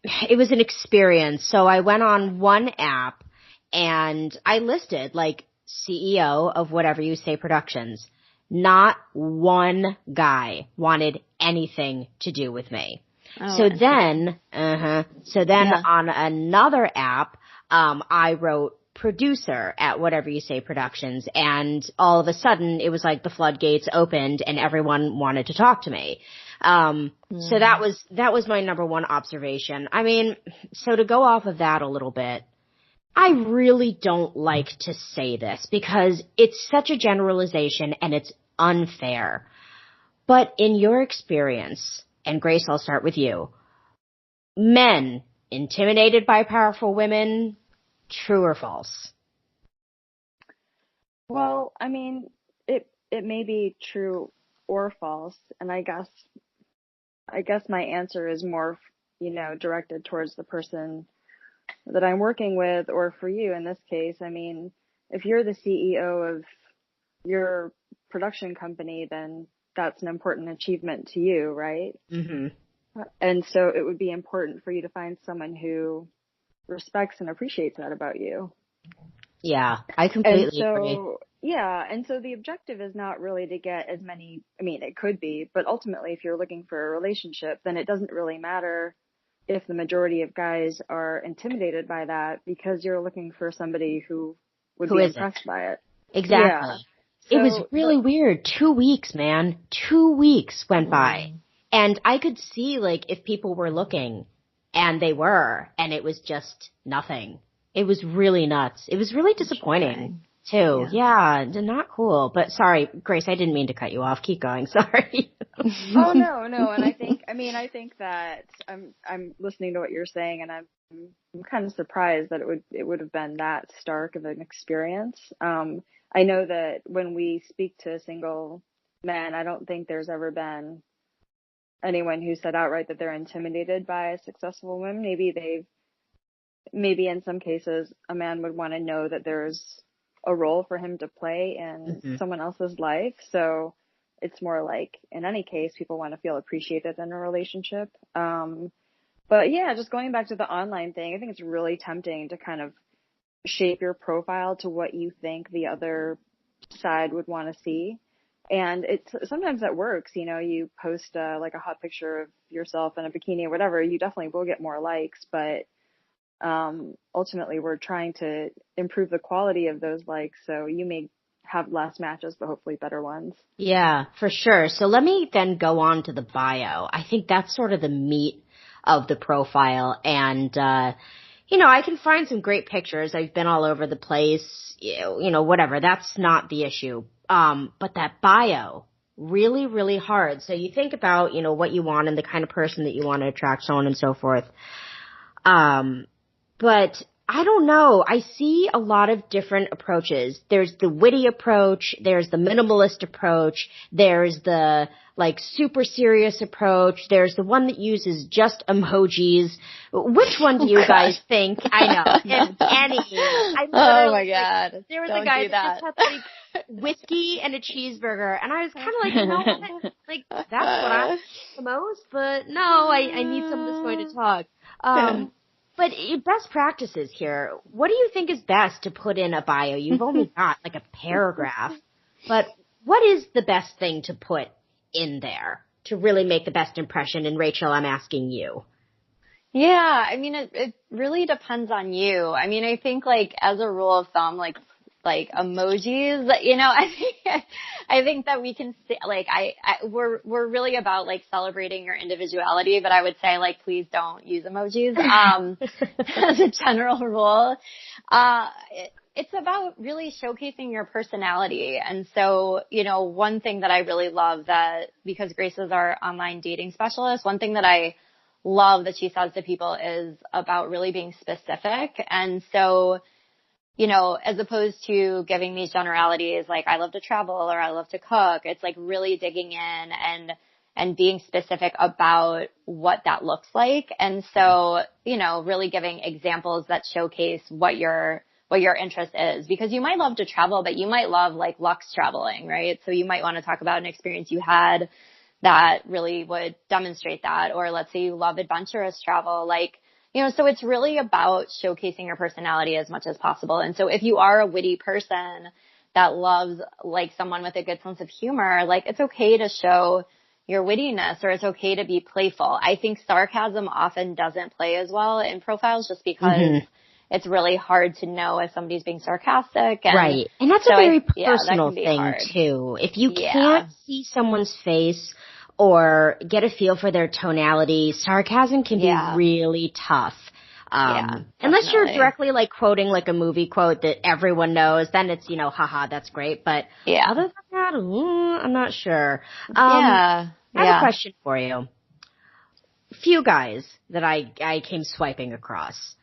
an experience. So I went on one app and I listed like CEO of Whatever You Say Productions. Not one guy wanted anything to do with me. Oh, so then on another app, I wrote producer at Whatever You Say Productions, and all of a sudden it was like the floodgates opened and everyone wanted to talk to me. So that was my number one observation. I mean, so to go off of that a little bit, I really don't like to say this because it's such a generalization and it's unfair. But in your experience, and Grace, I'll start with you, men intimidated by powerful women, true or false? Well, I mean, it may be true or false, and I guess my answer is more, you know, directed towards the person that I'm working with, or for you in this case. I mean, if you're the CEO of your production company, then that's an important achievement to you, right? Mm-hmm. And so it would be important for you to find someone who respects and appreciates that about you. Yeah, I completely agree. Yeah, and so the objective is not really to get as many, I mean, it could be, but ultimately if you're looking for a relationship, then it doesn't really matter if the majority of guys are intimidated by that, because you're looking for somebody who would be impressed by it. Exactly. Yeah. It was really weird. 2 weeks, man. 2 weeks went by. And I could see, like, if people were looking, and they were, and it was just nothing. It was really nuts. It was really disappointing, too. Yeah, not cool. But sorry, Grace, I didn't mean to cut you off. Keep going. Sorry. Oh, no. And I think that I'm listening to what you're saying, and I'm kind of surprised that it would have been that stark of an experience. I know that when we speak to single men, I don't think there's ever been anyone who said outright that they're intimidated by a successful woman. Maybe in some cases a man would want to know that there's a role for him to play in someone else's life. So it's more like, in any case, people want to feel appreciated in a relationship. But yeah, just going back to the online thing, I think it's really tempting to kind of shape your profile to what you think the other side would want to see. And sometimes that works. You know, you post like a hot picture of yourself in a bikini or whatever, you definitely will get more likes, but ultimately we're trying to improve the quality of those likes, so you may have less matches but hopefully better ones. Yeah, for sure. So let me then go on to the bio. I think that's sort of the meat of the profile, and you know, I can find some great pictures. I've been all over the place, you know, whatever. That's not the issue. But that bio, really, really hard. So you think about, you know, what you want and the kind of person that you want to attract, so on and so forth. But I don't know. I see a lot of different approaches. There's the witty approach. There's the minimalist approach. There's the, like, super serious approach. There's the one that uses just emojis. Which one do you guys think? I know. Oh my God. There was a guy that just had, like, whiskey and a cheeseburger. And I was kind of like, you know what? Like, that's what I like the most. But no, I need someone that's going to talk. But best practices here, what do you think is best to put in a bio? You've only got like a paragraph, but what is the best thing to put in there to really make the best impression? And Rachel, I'm asking you. Yeah, I mean, it really depends on you. I mean, I think like as a rule of thumb, like emojis, I think that we can say, like, we're really about like celebrating your individuality, but I would say like, please don't use emojis, as a general rule. It's about really showcasing your personality. And so, one thing that I really love that, because Grace is our online dating specialist, one thing that I love that she says to people is about really being specific. And so, as opposed to giving these generalities like I love to travel or I love to cook, it's like really digging in and being specific about what that looks like. And so, really giving examples that showcase what your interest is, because you might love to travel, but you might love like luxe traveling, right? So you might want to talk about an experience you had that really would demonstrate that. Or let's say you love adventurous travel, so it's really about showcasing your personality as much as possible. And so if you are a witty person that loves like someone with a good sense of humor, like it's okay to show your wittiness, or it's okay to be playful. I think sarcasm often doesn't play as well in profiles just because it's really hard to know if somebody's being sarcastic. And right. And that's a very personal thing hard. too. If you can't see someone's face or get a feel for their tonality, sarcasm can be really tough. Unless you're directly like quoting like a movie quote that everyone knows, then it's, haha, that's great. But other than that, I'm not sure. I have a question for you. Few guys that I came swiping across,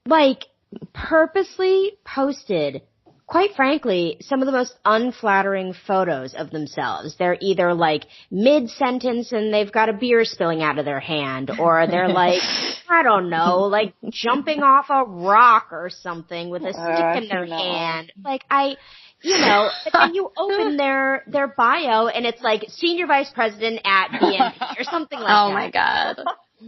like, purposely posted, quite frankly, some of the most unflattering photos of themselves. They're either like mid-sentence and they've got a beer spilling out of their hand, or they're like, I don't know, like jumping off a rock or something with a stick in their hand. Like but then you open their bio and it's like senior vice president at BNP or something like that. Oh my God.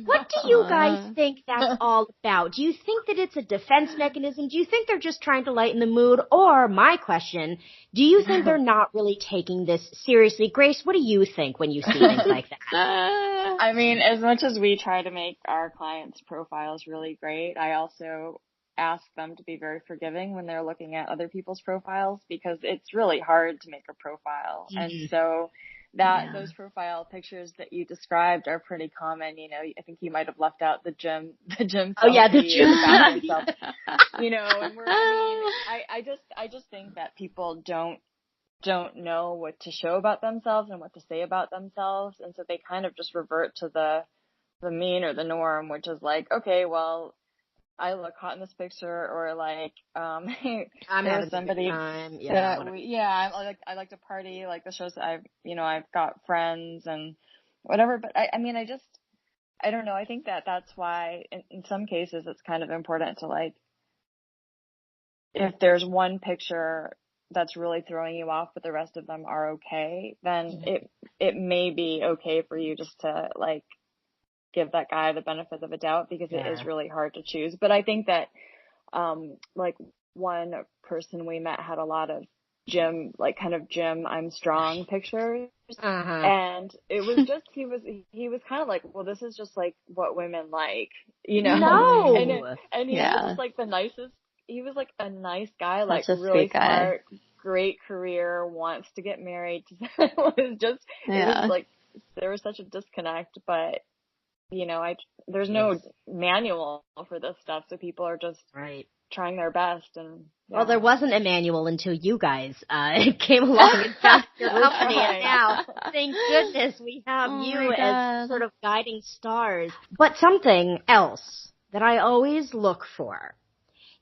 What do you guys think that's all about? Do you think that it's a defense mechanism? Do you think they're just trying to lighten the mood? Or, my question, do you think they're not really taking this seriously? Grace, what do you think when you see things like that? I mean, as much as we try to make our clients' profiles really great, I also ask them to be very forgiving when they're looking at other people's profiles, because it's really hard to make a profile. And so those profile pictures that you described are pretty common. I think you might have left out the gym. Oh yeah, the gym. And I just think that people don't know what to show about themselves and what to say about themselves, and so they kind of just revert to the mean or the norm, which is like, okay, well, I look hot in this picture, or like, I'm having somebody. I like to party. Like the shows that I've got friends and whatever. But I don't know. I think that's why in some cases it's kind of important to, like, if there's one picture that's really throwing you off, but the rest of them are okay, then it may be okay for you just to like give that guy the benefit of a doubt, because it is really hard to choose. But I think that, like one person we met had a lot of gym I'm strong pictures. And it was just, he was kind of like, well, this is just like what women like, No. And he was just like the nicest. He was like a nice guy, like really smart, great career, wants to get married. It was like, there was such a disconnect, but there's no manual for this stuff, so people are just trying their best. And well, there wasn't a manual until you guys came along and found your company, and now, thank goodness, we have you as sort of guiding stars. But something else that I always look for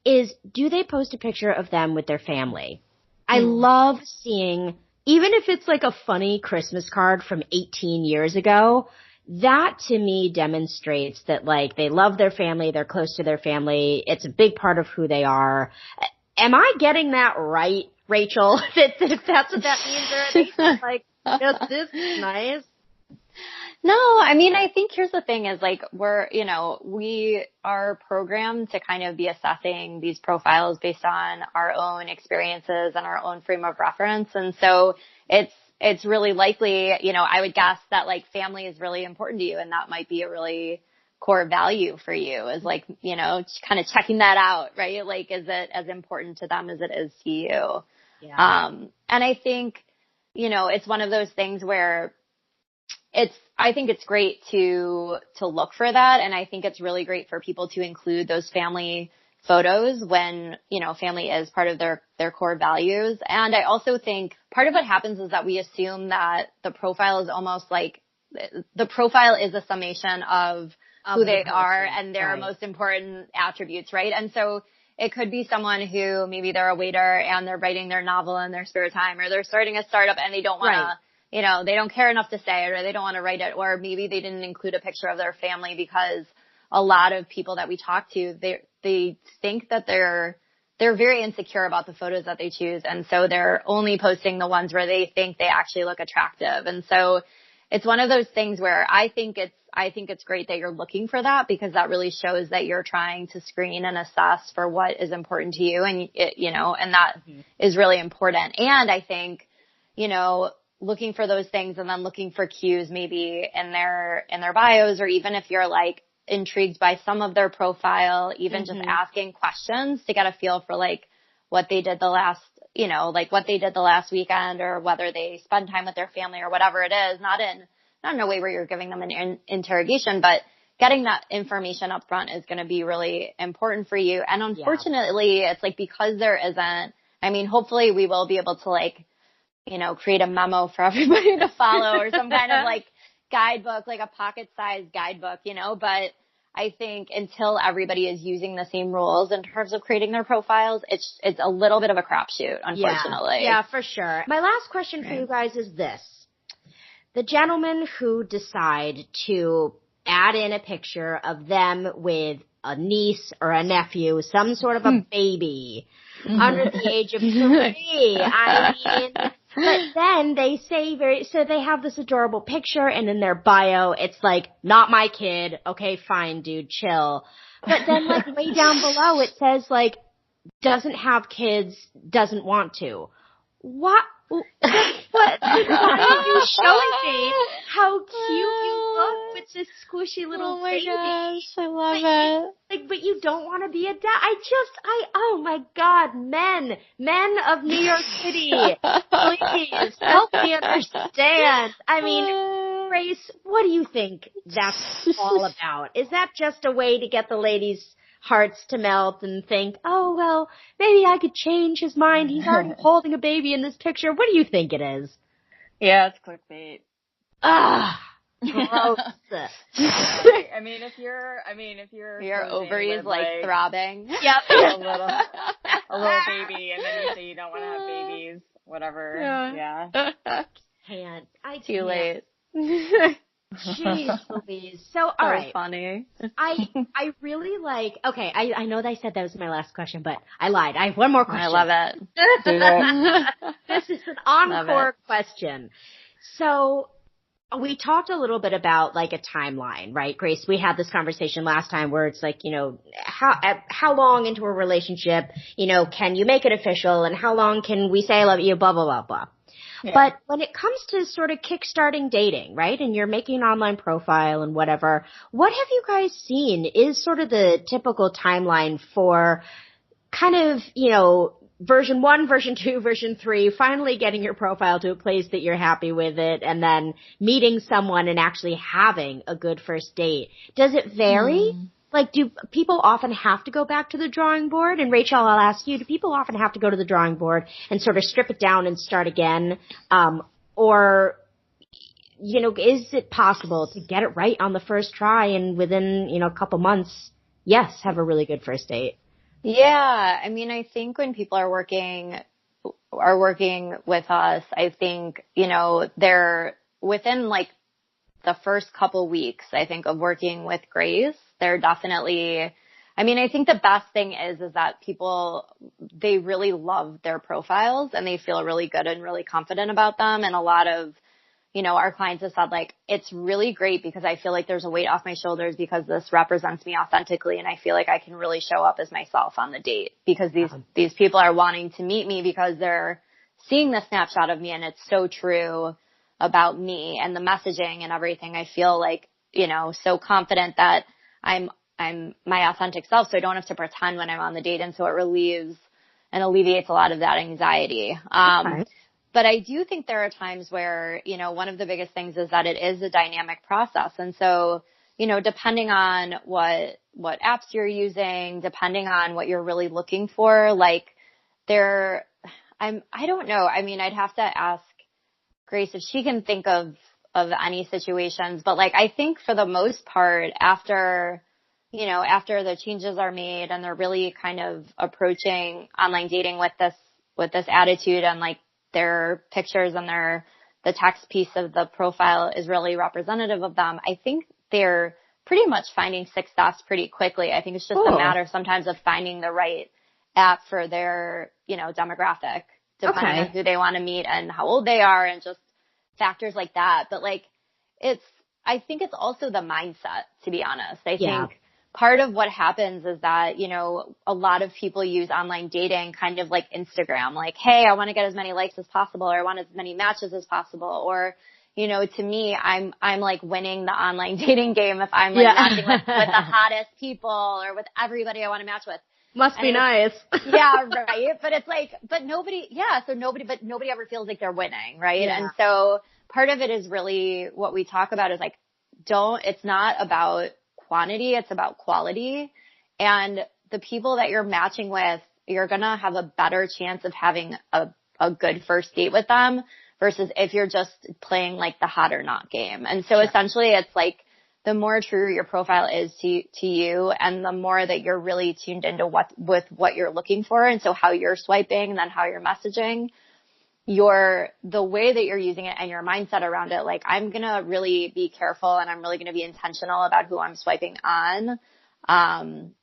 is, do they post a picture of them with their family? I love seeing, even if it's like a funny Christmas card from 18 years ago, that to me demonstrates that, like, they love their family, they're close to their family, it's a big part of who they are. Am I getting that right, Rachel? That's what that means? Or are they like, this is nice? No, I mean, I think here's the thing is, like, we are programmed to kind of be assessing these profiles based on our own experiences and our own frame of reference. And so it's really likely, I would guess that, like, family is really important to you, and that might be a really core value for you is like, you know, kind of checking that out, right? Like, is it as important to them as it is to you? Yeah. And I think, you know, it's one of those things where I think it's great to look for that. And I think it's really great for people to include those family photos when, you know, family is part of their core values. And I also think part of what happens is that we assume that the profile is almost like the profile is a summation of who they are and their most important attributes, right? And so it could be someone who maybe they're a waiter and they're writing their novel in their spare time, or they're starting a startup and they don't want to, you know, they don't care enough to say it, or they don't want to write it, or maybe they didn't include a picture of their family because a lot of people that we talk to, they think that they're very insecure about the photos that they choose. And so they're only posting the ones where they think they actually look attractive. And so it's one of those things where I think it's great that you're looking for that, because that really shows that you're trying to screen and assess for what is important to you. And you know, and that is really important. And I think, you know, looking for those things and then looking for cues maybe in their bios, or even if you're like intrigued by some of their profile, even just asking questions to get a feel for like what they did the last weekend, or whether they spend time with their family or whatever it is, not in a way where you're giving them an interrogation, but getting that information up front is going to be really important for you. And unfortunately, it's like, because there isn't, I mean, hopefully we will be able to like, you know, create a memo for everybody to follow, or some kind of like guidebook, like a pocket-sized guidebook, you know, but I think until everybody is using the same rules in terms of creating their profiles, it's a little bit of a crapshoot, unfortunately. Yeah, for sure. My last question for you guys is this. The gentlemen who decide to add in a picture of them with a niece or a nephew, some sort of a baby under the age of 3, I mean, but then they say so they have this adorable picture, and in their bio, it's like, not my kid. Okay, fine, dude, chill. But then like way down below, it says like, doesn't have kids, doesn't want to. What? Why are you showing me how cute you look with this squishy little baby? Oh my gosh, I love it. But you don't want to be a dad. Oh my God, men of New York City, please help me understand. I mean, Grace, what do you think that's all about? Is that just a way to get the ladies' hearts to melt and think, oh, well, maybe I could change his mind. He's already holding a baby in this picture. What do you think it is? Yeah, it's clickbait. Gross. I mean, if your ovaries like throbbing. Yep. a little baby, and then you say you don't want to have babies, whatever. Yeah. I can't. Too late. Jeez Louise. So, all right. Funny. I really like, okay, I know that I said that was my last question, but I lied. I have one more question. I love it. This is an encore question. So, we talked a little bit about like a timeline, right, Grace? We had this conversation last time where it's like, you know, how long into a relationship, you know, can you make it official, and how long can we say I love you, blah, blah, blah, blah. Yeah. But when it comes to sort of kickstarting dating, right, and you're making an online profile and whatever, what have you guys seen is sort of the typical timeline for kind of, you know, version 1, version 2, version 3, finally getting your profile to a place that you're happy with it, and then meeting someone and actually having a good first date? Does it vary? Like, do people often have to go back to the drawing board? And Rachel, I'll ask you, do people often have to go to the drawing board and sort of strip it down and start again? Or, you know, is it possible to get it right on the first try and within, you know, a couple months, yes, have a really good first date? Yeah. I mean, I think when people are working with us, I think, you know, they're within like the first couple weeks, I think, of working with Grace, they're definitely, I mean, I think the best thing is that people, they really love their profiles and they feel really good and really confident about them. And a lot of, you know, our clients have said like, it's really great because I feel like there's a weight off my shoulders because this represents me authentically. And I feel like I can really show up as myself on the date because these people are wanting to meet me because they're seeing the snapshot of me and it's so true about me and the messaging and everything. I feel like, you know, so confident that I'm my authentic self, so I don't have to pretend when I'm on the date, and so it relieves and alleviates a lot of that anxiety. Okay. But I do think there are times where, you know, one of the biggest things is that it is a dynamic process. And so, you know, depending on what apps you're using, depending on what you're really looking for, like I don't know. I mean, I'd have to ask Grace if she can think of any situations, but like, I think for the most part, after the changes are made and they're really kind of approaching online dating with this attitude, and like their pictures and the text piece of the profile is really representative of them, I think they're pretty much finding success pretty quickly. I think it's just a matter sometimes of finding the right app for their, you know, demographic, depending on who they want to meet and how old they are and just factors like that. But like, I think it's also the mindset, to be honest. I think part of what happens is that, you know, a lot of people use online dating kind of like Instagram, like, hey, I want to get as many likes as possible, or I want as many matches as possible. Or, you know, to me, I'm like winning the online dating game if I'm like matching with the hottest people or with everybody I want to match with. Must be nice. Yeah, right. But it's like, nobody ever feels like they're winning, right? Yeah. And so part of it is really what we talk about is like, it's not about quantity, it's about quality. And the people that you're matching with, you're going to have a better chance of having a good first date with them versus if you're just playing like the hot or not game. And so essentially it's like, the more true your profile is to you, and the more that you're really tuned into what you're looking for, and so how you're swiping and then how you're messaging, the way that you're using it and your mindset around it, like I'm gonna really be careful and I'm really gonna be intentional about who I'm swiping on, and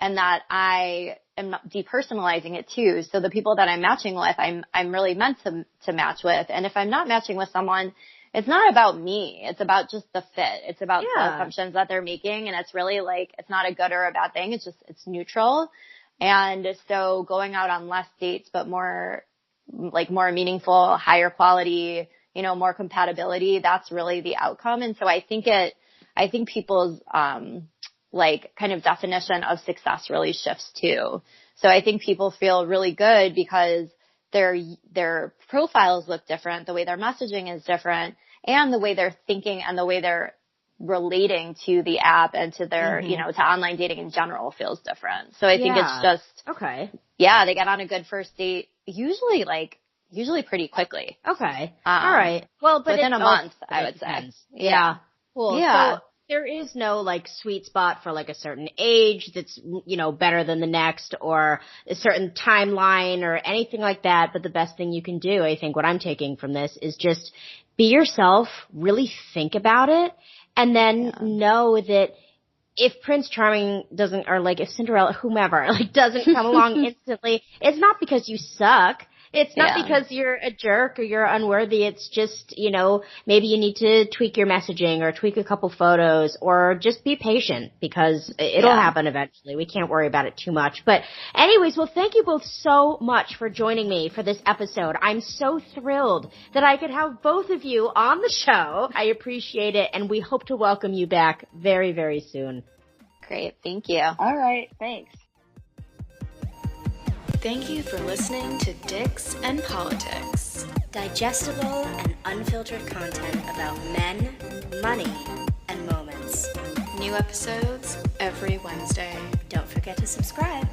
that I am not depersonalizing it too. So the people that I'm matching with, I'm really meant to match with, and if I'm not matching with someone, it's not about me. It's about just the fit. It's about the assumptions that they're making. And it's really like, it's not a good or a bad thing. It's neutral. And so going out on less dates, but more meaningful, higher quality, you know, more compatibility, that's really the outcome. And so I think people's, like kind of definition of success really shifts too. So I think people feel really good because their profiles look different, the way their messaging is different, and the way they're thinking and the way they're relating to the app and to their, you know, to online dating in general feels different. So I think it's just, they get on a good first date, usually pretty quickly. Okay. All right. Well, but within a month, I would say. Yeah. Cool. Yeah. So there is no like sweet spot for like a certain age that's, you know, better than the next, or a certain timeline or anything like that. But the best thing you can do, I think what I'm taking from this is just be yourself, really think about it, and then know that if Prince Charming doesn't, or like if Cinderella, whomever, like doesn't come along instantly, it's not because you suck. It's not because you're a jerk or you're unworthy. It's just, you know, maybe you need to tweak your messaging or tweak a couple photos, or just be patient because it'll happen eventually. We can't worry about it too much. But anyways, well, thank you both so much for joining me for this episode. I'm so thrilled that I could have both of you on the show. I appreciate it, and we hope to welcome you back very, very soon. Great. Thank you. All right. Thanks. Thank you for listening to Dicks and Politics. Digestible and unfiltered content about men, money, and moments. New episodes every Wednesday. Don't forget to subscribe.